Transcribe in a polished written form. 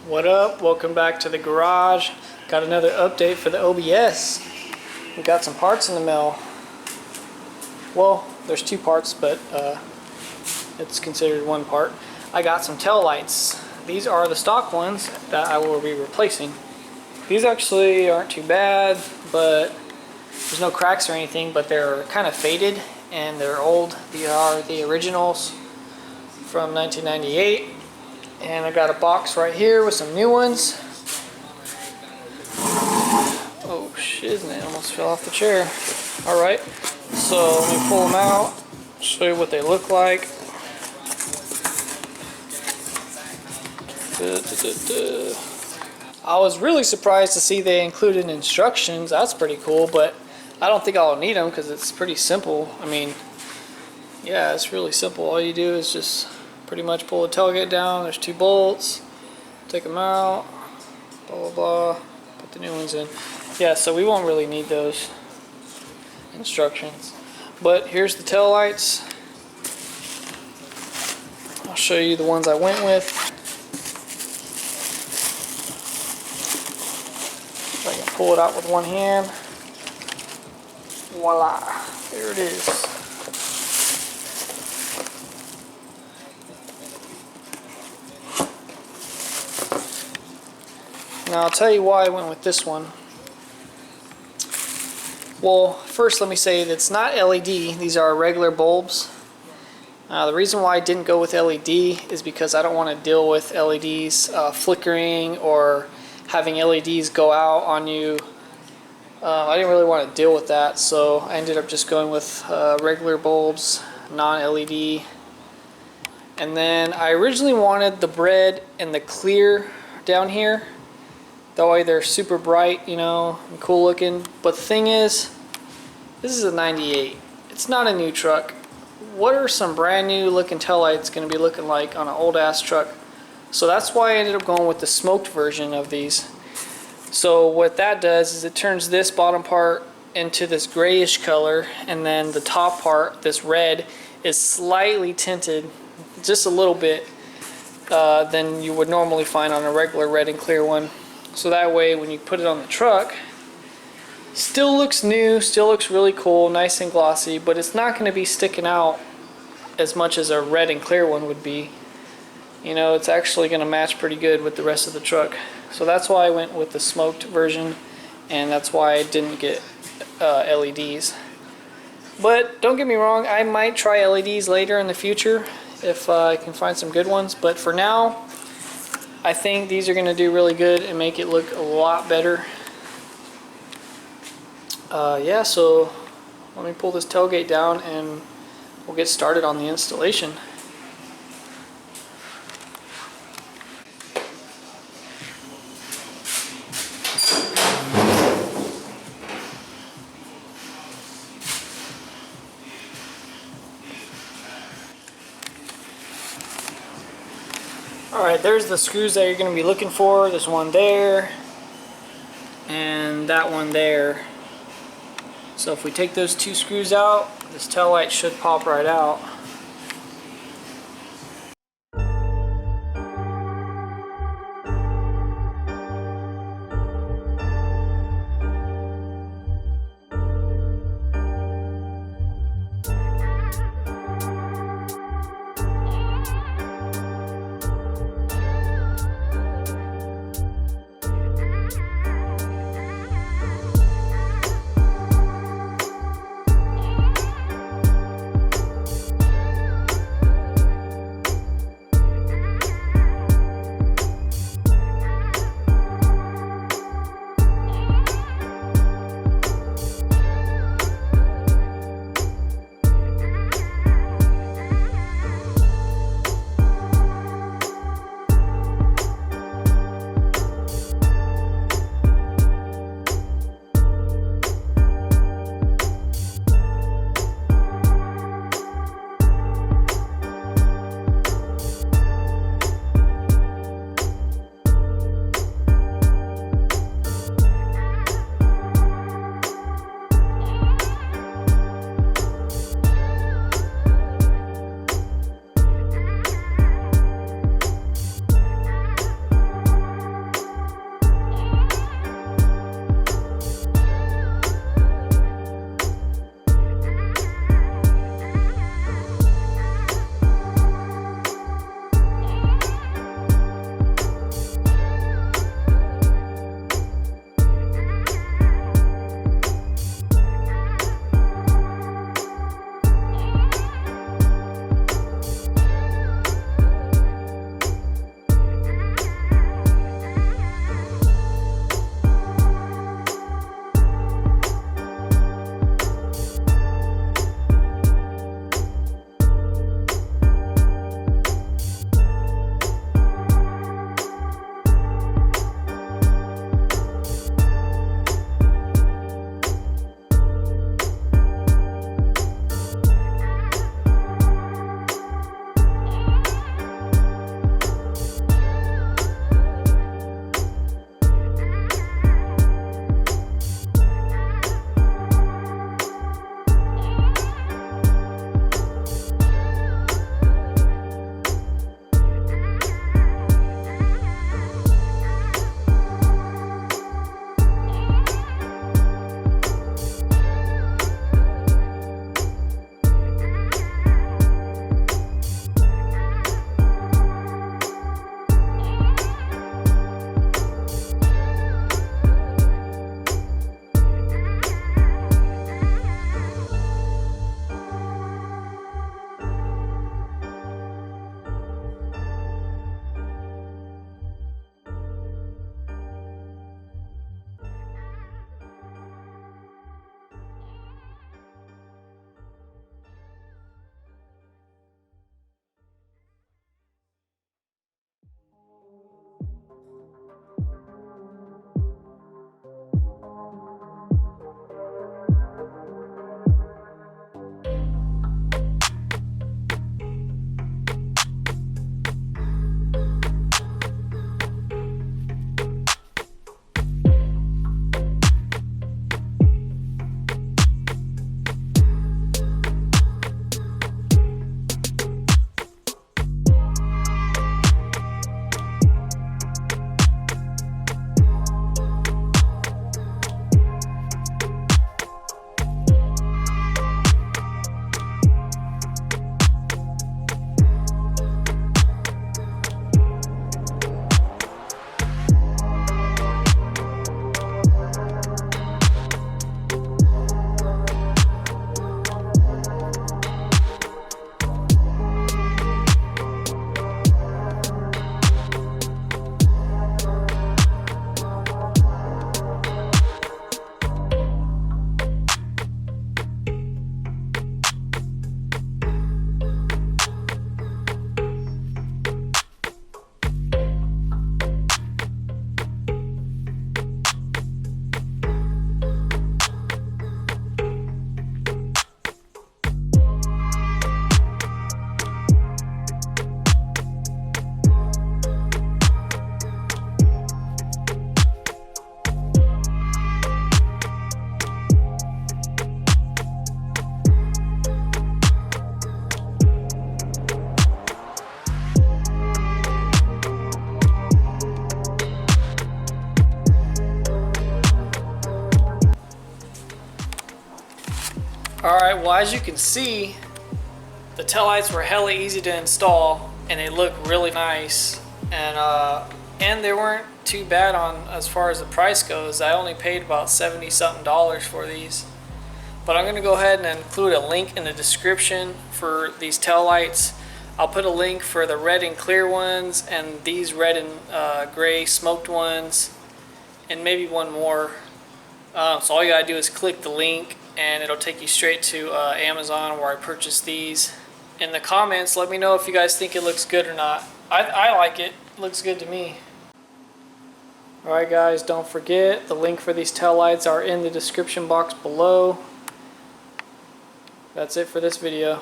What up? Welcome back to the garage. Got another update for the OBS. We got some parts in the mail. Well, there's two parts, but it's considered one part. I got some tail lights. These are the stock ones that I will be replacing. These actually aren't too bad, but there's no cracks or anything, but they're kind of faded and they're old. These are the originals from 1998. And I got a box right here with some new ones. Oh shiznit, almost fell off the chair. Alright, so let me pull them out, show you what they look like. I was really surprised to see they included instructions. That's pretty cool, but I don't think I'll need them because it's pretty simple. I mean, yeah, it's really simple. All you do is just pretty much pull the tailgate down. There's two bolts. Take them out. Blah, blah, blah. Put the new ones in. Yeah, so we won't really need those instructions. But here's the tail lights. I'll show you the ones I went with. If I can pull it out with one hand. Voila. There it is. Now I'll tell you why I went with this one. Well, first let me say that it's not LED. These are regular bulbs. The reason why I didn't go with LED is because I don't want to deal with LEDs flickering or having LEDs go out on you. I didn't really want to deal with that, so I ended up just going with regular bulbs, non-LED. And then I originally wanted the red and the clear down here. That way they're super bright, you know, and cool looking. But the thing is, this is a 98. It's not a new truck. What are some brand new looking taillights going to be looking like on an old ass truck? So that's why I ended up going with the smoked version of these. So what that does is it turns this bottom part into this grayish color, and then the top part, this red, is slightly tinted, just a little bit, than you would normally find on a regular red and clear one. So that way when you put it on the truck, still looks new, still looks really cool, nice and glossy, but it's not going to be sticking out as much as a red and clear one would be. You know, it's actually going to match pretty good with the rest of the truck. So that's why I went with the smoked version, and that's why I didn't get LEDs. But don't get me wrong, I might try LEDs later in the future if I can find some good ones, but for now I think these are going to do really good and make it look a lot better. Yeah, so let me pull this tailgate down and we'll get started on the installation. Alright, there's the screws that you're going to be looking for. There's one there and that one there. So if we take those two screws out, this tail light should pop right out. Alright, well as you can see, the taillights were hella easy to install and they look really nice, and they weren't too bad on as far as the price goes. I only paid about 70 something dollars for these. But I'm going to go ahead and include a link in the description for these taillights. I'll put a link for the red and clear ones and these red and gray smoked ones, and maybe one more. So all you gotta do is click the link and it'll take you straight to Amazon where I purchased these. In the comments, let me know if you guys think it looks good or not. I like it. It looks good to me. Alright guys, don't forget the link for these taillights are in the description box below. That's it for this video.